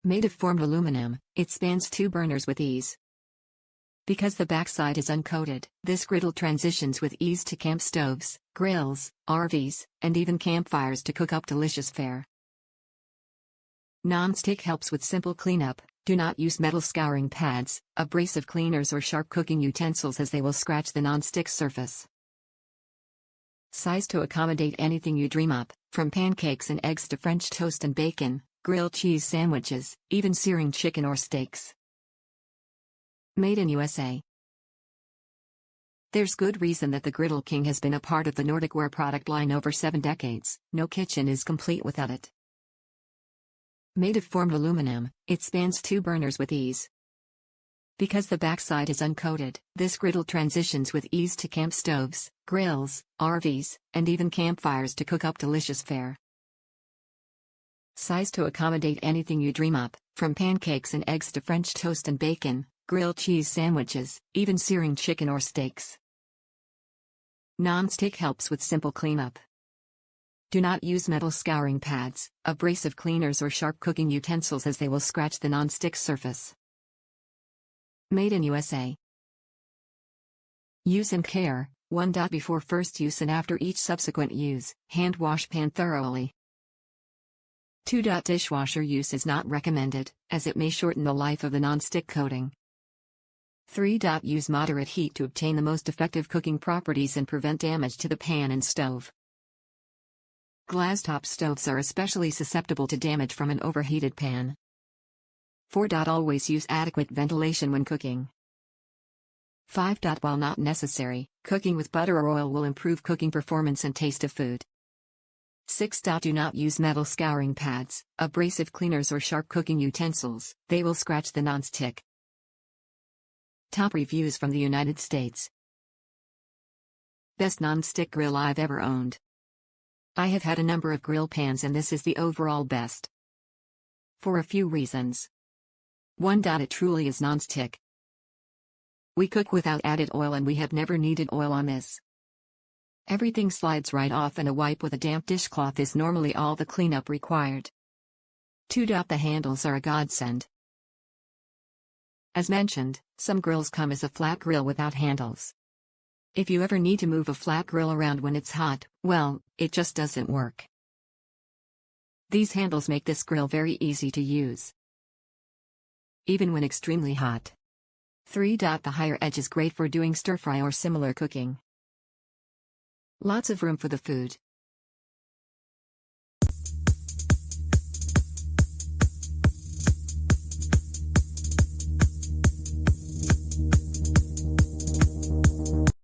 Made of formed aluminum, it spans 2 burners with ease. Because the backside is uncoated, this griddle transitions with ease to camp stoves, grills, RVs, and even campfires to cook up delicious fare. Nonstick helps with simple cleanup. Do not use metal scouring pads, abrasive cleaners or sharp cooking utensils as they will scratch the nonstick surface. Size to accommodate anything you dream up, from pancakes and eggs to French toast and bacon, grilled cheese sandwiches, even searing chicken or steaks. Made in USA. There's good reason that the Griddle King has been a part of the Nordic Ware product line over 7 decades. No kitchen is complete without it. Made of formed aluminum, it spans 2 burners with ease. Because the backside is uncoated, this griddle transitions with ease to camp stoves, grills, RVs, and even campfires to cook up delicious fare. Size to accommodate anything you dream up, from pancakes and eggs to French toast and bacon, grilled cheese sandwiches, even searing chicken or steaks. Nonstick helps with simple cleanup. Do not use metal scouring pads, abrasive cleaners or sharp cooking utensils as they will scratch the nonstick surface. Made in USA. Use and care. 1. Before first use and after each subsequent use, hand wash pan thoroughly. 2. Dishwasher use is not recommended, as it may shorten the life of the nonstick coating. 3. Use moderate heat to obtain the most effective cooking properties and prevent damage to the pan and stove. Glasstop stoves are especially susceptible to damage from an overheated pan. 4. Always use adequate ventilation when cooking. 5. While not necessary, cooking with butter or oil will improve cooking performance and taste of food. 6. Do not use metal scouring pads, abrasive cleaners or sharp cooking utensils, they will scratch the nonstick. Top reviews from the United States. Best nonstick grill I've ever owned. I have had a number of grill pans and this is the overall best. For a few reasons. 1. It truly is nonstick. We cook without added oil and we have never needed oil on this. Everything slides right off and a wipe with a damp dishcloth is normally all the cleanup required. 2. The handles are a godsend. As mentioned, some grills come as a flat grill without handles. If you ever need to move a flat grill around when it's hot, well, it just doesn't work. These handles make this grill very easy to use, even when extremely hot. 3. The higher edge is great for doing stir-fry or similar cooking. Lots of room for the food,